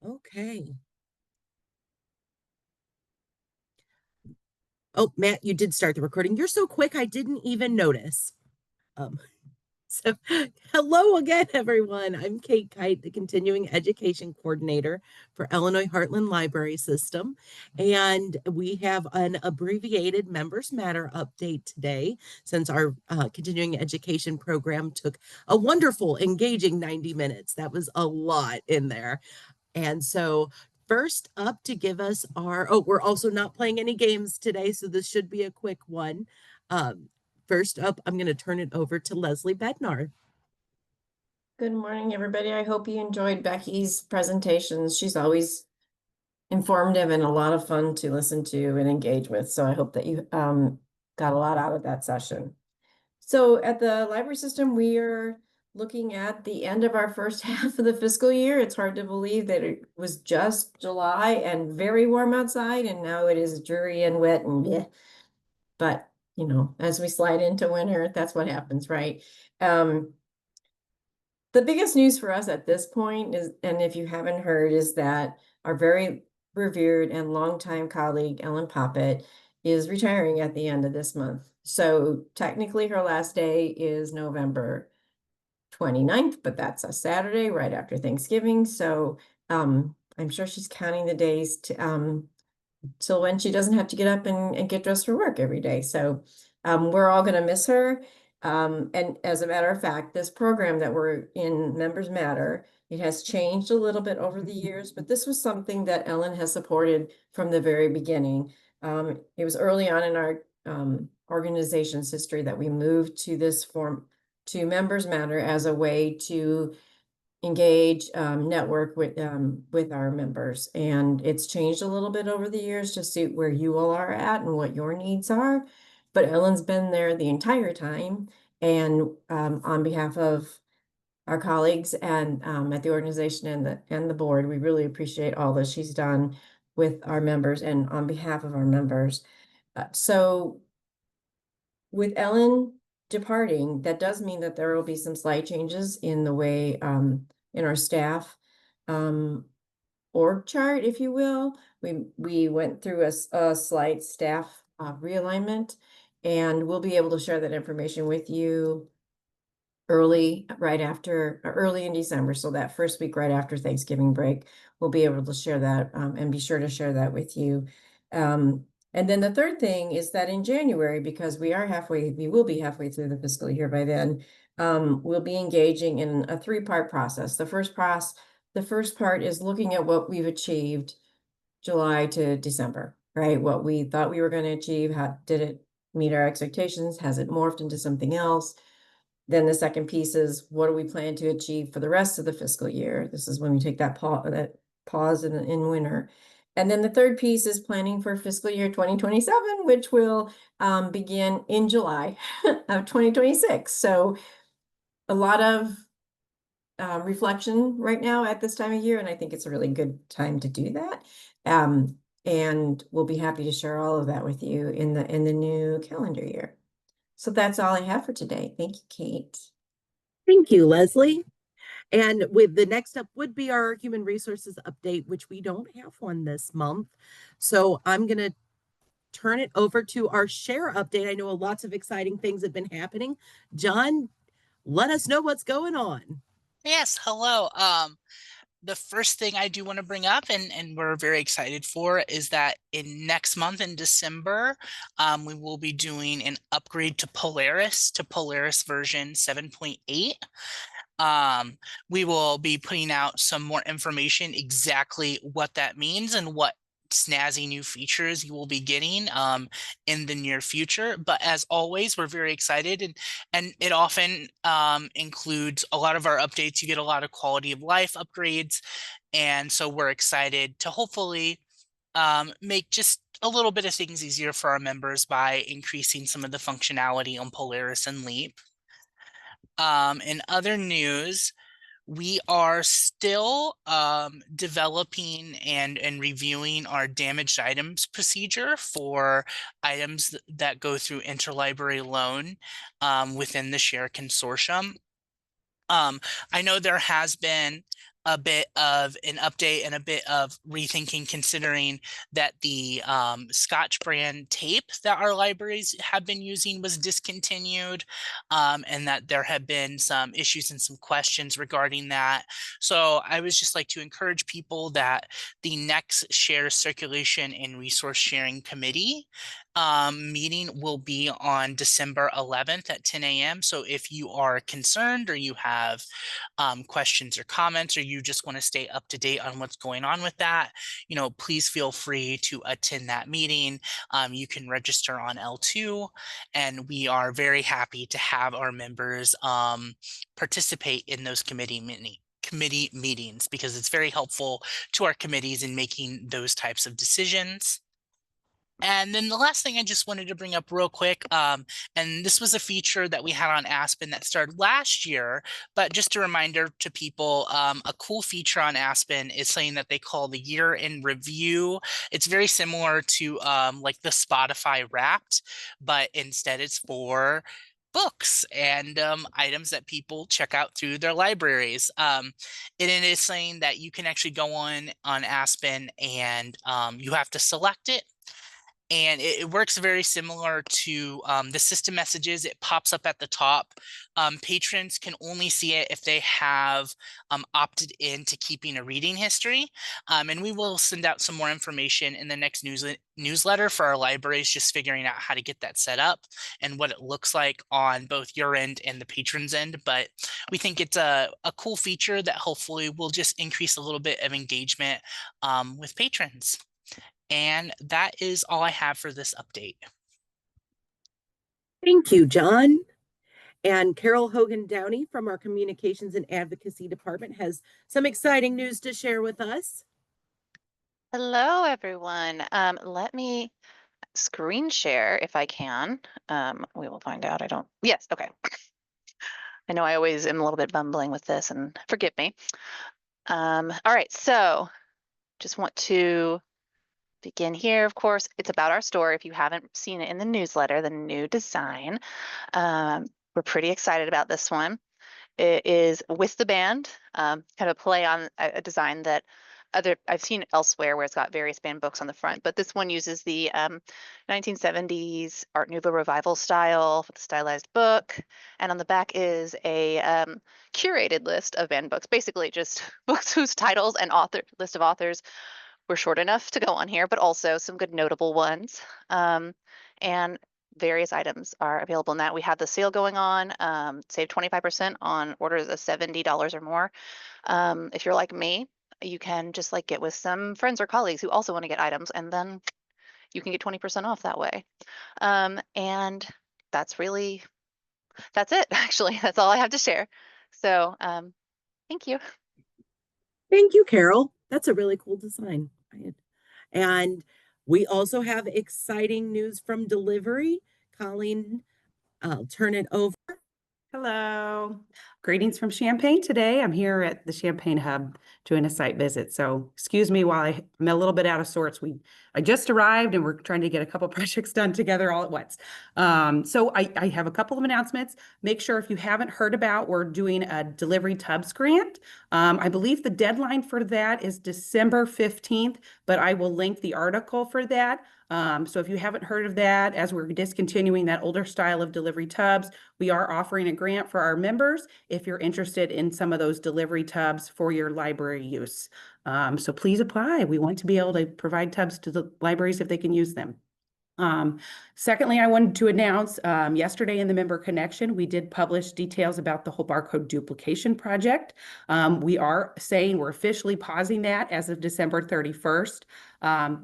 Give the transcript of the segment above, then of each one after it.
Okay. Oh, Matt, you did start the recording. You're so quick, I didn't even notice. Um, so, hello again, everyone. I'm Kate Kite, the Continuing Education Coordinator for Illinois Heartland Library System. And we have an abbreviated Members Matter update today since our continuing education program took a wonderful, engaging 90 minutes. That was a lot in there. And so, first up to give us we're also not playing any games today, so this should be a quick one. Um, First up, I'm going to turn it over to Leslie Bednar. Good morning, everybody. I hope you enjoyed Becky's presentations. She's always informative and a lot of fun to listen to and engage with. So I hope that you got a lot out of that session. So at the library system, we are looking at the end of our first half of the fiscal year. It's hard to believe that it was just July and very warm outside, and now it is dreary and wet and bleh. But, you know, as we slide into winter, that's what happens, right? The biggest news for us at this point is, and if you haven't heard, is that our very revered and longtime colleague, Ellen Poppet, is retiring at the end of this month. So technically her last day is November 29th, but that's a Saturday right after Thanksgiving. So I'm sure she's counting the days to till when she doesn't have to get up and get dressed for work every day. So we're all going to miss her. And as a matter of fact, this program that we're in, Members Matter, it has changed a little bit over the years, but this was something that Ellen has supported from the very beginning. It was early on in our organization's history that we moved to this form, to Members Matter, as a way to engage, network with our members. And it's changed a little bit over the years to suit where you all are at and what your needs are. But Ellen's been there the entire time. And on behalf of our colleagues and at the organization and the board, we really appreciate all that she's done with our members and on behalf of our members. So with Ellen departing, that does mean that there will be some slight changes in the way in our staff org chart, if you will. We went through a slight staff realignment, and we'll be able to share that information with you early in December. So that first week right after Thanksgiving break, we'll be able to share that and be sure to share that with you. And then the third thing is that in January, because we will be halfway through the fiscal year by then, we'll be engaging in a three-part process. The first part is looking at what we've achieved July to December, right? What we thought we were going to achieve, how did it meet our expectations? Has it morphed into something else? Then the second piece is, what do we plan to achieve for the rest of the fiscal year? This is when we take that pause in winter. And then the third piece is planning for fiscal year 2027, which will begin in July of 2026. So a lot of reflection right now at this time of year, and I think it's a really good time to do that. And we'll be happy to share all of that with you in the new calendar year. So that's all I have for today. Thank you, Kate. Thank you, Leslie. And with the next up would be our human resources update, which we don't have one this month. So I'm going to turn it over to our share update. I know lots of exciting things have been happening. John, let us know what's going on. Yes, hello. The first thing I do want to bring up, and we're very excited for, is that in next month in December, we will be doing an upgrade to Polaris version 7.8. We will be putting out some more information exactly what that means and what snazzy new features you will be getting in the near future. But as always, we're very excited, and it often includes a lot of our updates. You get a lot of quality of life upgrades, and so we're excited to hopefully make just a little bit of things easier for our members by increasing some of the functionality on Polaris and Leap. In other news, we are still developing and reviewing our damaged items procedure for items that go through interlibrary loan within the share consortium. I know there has been a bit of an update and a bit of rethinking, considering that the Scotch brand tape that our libraries have been using was discontinued, and that there have been some issues and some questions regarding that. So I would just like to encourage people that the next Share Circulation and Resource Sharing Committee meeting will be on December 11th at 10 a.m. So if you are concerned or you have questions or comments, or you just want to stay up to date on what's going on with that, please feel free to attend that meeting. You can register on L2, and we are very happy to have our members participate in those committee meetings, because it's very helpful to our committees in making those types of decisions. And then the last thing I just wanted to bring up real quick, and this was a feature that we had on Aspen that started last year, but just a reminder to people, a cool feature on Aspen is something that they call the year in review. It's very similar to like the Spotify Wrapped, but instead it's for books and items that people check out through their libraries. And it is saying that you can actually go on Aspen, and you have to select it. And it works very similar to the system messages. It pops up at the top. Patrons can only see it if they have opted in to keeping a reading history. And we will send out some more information in the next newsletter for our libraries, just figuring out how to get that set up and what it looks like on both your end and the patron's end. But we think it's a cool feature that hopefully will just increase a little bit of engagement with patrons. And that is all I have for this update. Thank you, John. And Carol Hogan Downey from our Communications and Advocacy Department has some exciting news to share with us. Hello, everyone. Let me screen share if I can. We will find out. Yes, okay. I know I always am a little bit bumbling with this, and forgive me. All right, so just want to begin here. Of course, it's about our store. If you haven't seen it in the newsletter, the new design, we're pretty excited about this one. It is with the band, kind of a play on a design that I've seen elsewhere where it's got various band books on the front, but this one uses the 1970s Art Nouveau revival style with the stylized book, and on the back is a curated list of band books, basically just books whose titles and list of authors were short enough to go on here, but also some good notable ones. And various items are available in that. We have the sale going on, save 25% on orders of $70 or more. If you're like me, you can just get with some friends or colleagues who also want to get items, and then you can get 20% off that way. And that's it, actually. That's all I have to share. So thank you. Thank you, Carol. That's a really cool design. And we also have exciting news from delivery. Colleen, I'll turn it over. Hello. Greetings from Champaign today. I'm here at the Champaign Hub doing a site visit. So excuse me while I'm a little bit out of sorts. I just arrived and we're trying to get a couple projects done together all at once. So I have a couple of announcements. Make sure if you haven't heard about, we're doing a delivery tubs grant. I believe the deadline for that is December 15th, but I will link the article for that. So if you haven't heard of that, as we're discontinuing that older style of delivery tubs, we are offering a grant for our members if you're interested in some of those delivery tubs for your library use. So please apply. We want to be able to provide tubs to the libraries if they can use them. Secondly, I wanted to announce yesterday in the Member Connection, we did publish details about the whole barcode duplication project. We are saying we're officially pausing that as of December 31st.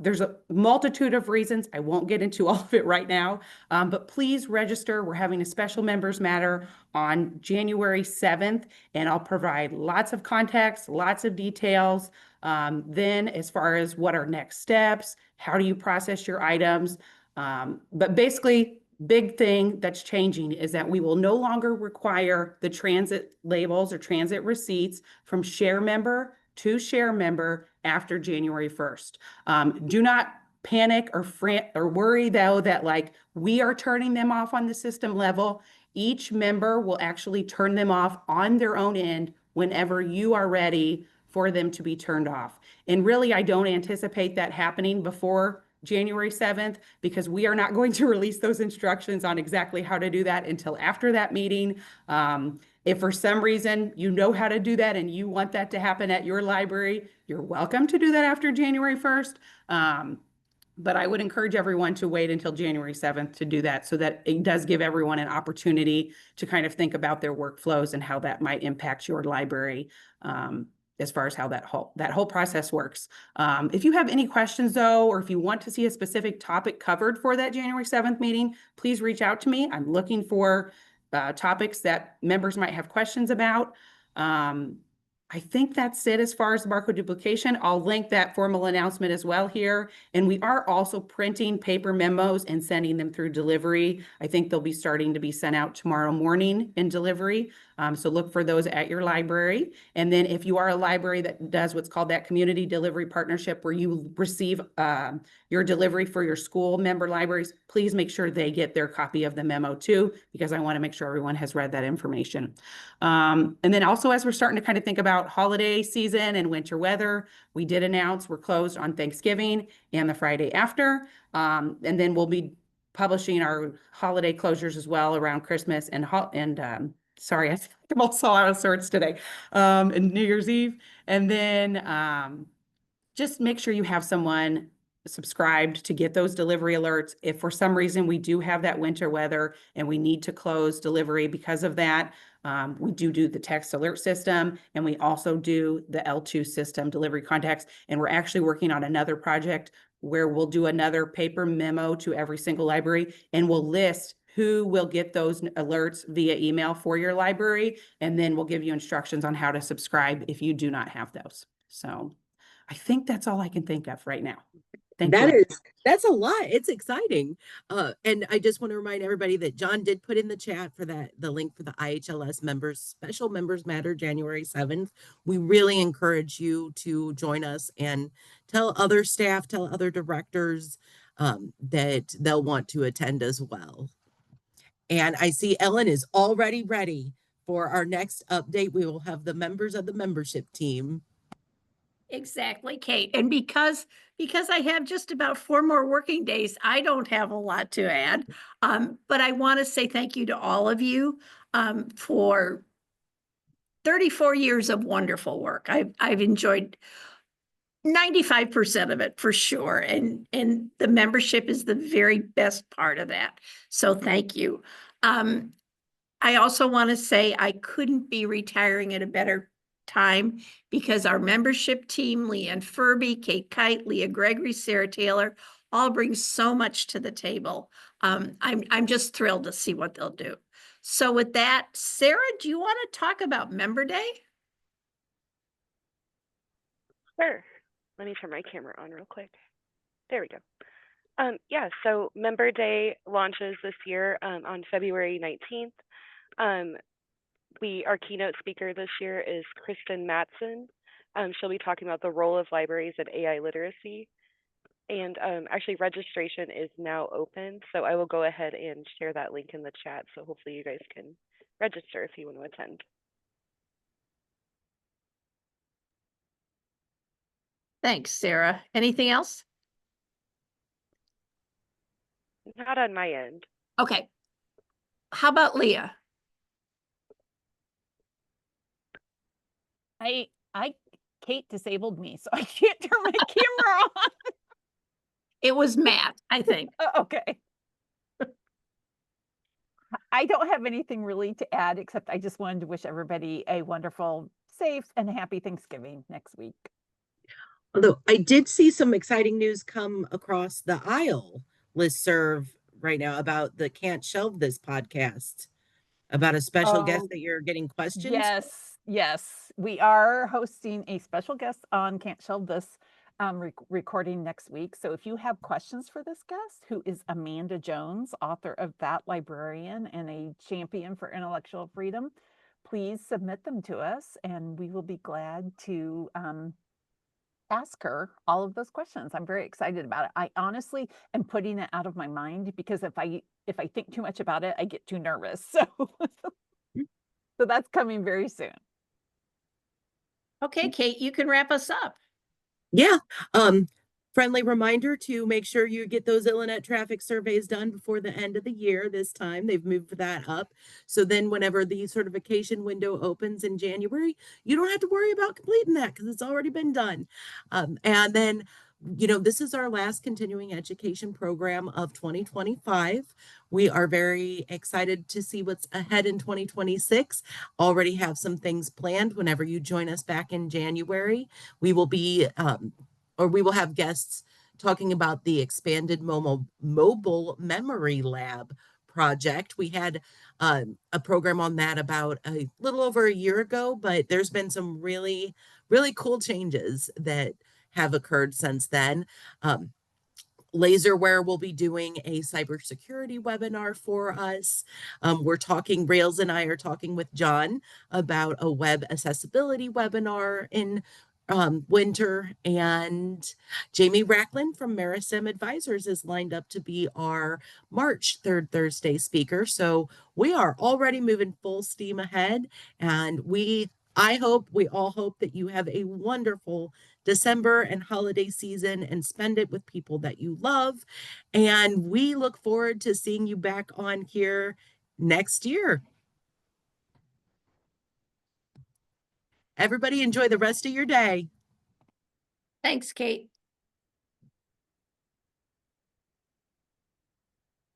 There's a multitude of reasons. I won't get into all of it right now, but please register. We're having a special members matter on January 7th, and I'll provide lots of context, lots of details. Then as far as what are next steps, how do you process your items? But basically, big thing that's changing is that we will no longer require the transit labels or transit receipts from share member to share member after January 1st. Do not panic or worry though that we are turning them off on the system level. Each member will actually turn them off on their own end whenever you are ready for them to be turned off. And really, I don't anticipate that happening before January 7th, because we are not going to release those instructions on exactly how to do that until after that meeting. If for some reason you know how to do that and you want that to happen at your library, you're welcome to do that after January 1st. But I would encourage everyone to wait until January 7th to do that, so that it does give everyone an opportunity to kind of think about their workflows and how that might impact your library, as far as how that whole process works. If you have any questions though, or if you want to see a specific topic covered for that January 7th meeting, please reach out to me. I'm looking for topics that members might have questions about. I think that's it as far as the barcode duplication. I'll link that formal announcement as well here. And we are also printing paper memos and sending them through delivery. I think they'll be starting to be sent out tomorrow morning in delivery. So look for those at your library. And then if you are a library that does what's called that community delivery partnership, where you receive your delivery for your school member libraries, please make sure they get their copy of the memo too, because I want to make sure everyone has read that information. And then also, as we're starting to kind of think about holiday season and winter weather, we did announce we're closed on Thanksgiving and the Friday after. And then we'll be publishing our holiday closures as well around Christmas and sorry, I'm also out of sorts today, and New Year's Eve. And then just make sure you have someone subscribed to get those delivery alerts. If for some reason we do have that winter weather and we need to close delivery because of that, we do the text alert system, and we also do the L2 system, delivery contacts. And we're actually working on another project where we'll do another paper memo to every single library, and we'll list who will get those alerts via email for your library. And then we'll give you instructions on how to subscribe if you do not have those. So I think that's all I can think of right now. Thank you. That's a lot. It's exciting. And I just want to remind everybody that John did put in the chat for the link for the IHLS members, Special Members Matter, January 7th. We really encourage you to join us and tell other staff, tell other directors that they'll want to attend as well. And I see Ellen is already ready for our next update. We will have the members of the membership team. Exactly, Kate. And because I have just about 4 more working days, I don't have a lot to add. But I want to say thank you to all of you for 34 years of wonderful work. I've enjoyed 95% of it for sure. And the membership is the very best part of that. So thank you. I also want to say I couldn't be retiring at a better time, because our membership team, Leanne Furby, Kate Kite, Leah Gregory, Sarah Taylor, all bring so much to the table. I'm just thrilled to see what they'll do. So with that, Sarah, do you want to talk about Member Day? Sure. Let me turn my camera on real quick. There we go. Yeah, so Member Day launches this year on February 19th. Our keynote speaker this year is Kristen Matson. She'll be talking about the role of libraries in AI literacy. And actually, registration is now open, so I will go ahead and share that link in the chat, so hopefully you guys can register if you want to attend. Thanks, Sarah. Anything else? Not on my end. Okay. How about Leah? Kate disabled me, so I can't turn my camera on. It was Matt, I think. Okay. I don't have anything really to add, except I just wanted to wish everybody a wonderful, safe, and happy Thanksgiving next week. Although I did see some exciting news come across the aisle listserv right now about the Can't Shelve This podcast, about a special guest that you're getting questions. Yes. We are hosting a special guest on Can't Shelve This recording next week. So if you have questions for this guest, who is Amanda Jones, author of That Librarian and a champion for intellectual freedom, please submit them to us, and we will be glad to ask her all of those questions. I'm very excited about it. I honestly am putting it out of my mind, because if I think too much about it, I get too nervous. So that's coming very soon. Okay, Kate, you can wrap us up. Yeah. Friendly reminder to make sure you get those Illinois traffic surveys done before the end of the year. This time they've moved that up. So then whenever the certification window opens in January, you don't have to worry about completing that because it's already been done. And then, this is our last continuing education program of 2025. We are very excited to see what's ahead in 2026. Already have some things planned. Whenever you join us back in January, we will be we will have guests talking about the expanded mobile memory lab project. We had a program on that about a little over a year ago, but there's been some really, really cool changes that have occurred since then. Laserware will be doing a cybersecurity webinar for us. Rails and I are talking with John about a web accessibility webinar in winter, and Jamie Racklin from Marisim Advisors is lined up to be our March 3rd Thursday speaker. So we are already moving full steam ahead, and we all hope that you have a wonderful December and holiday season and spend it with people that you love. And we look forward to seeing you back on here next year. Everybody enjoy the rest of your day. Thanks, Kate.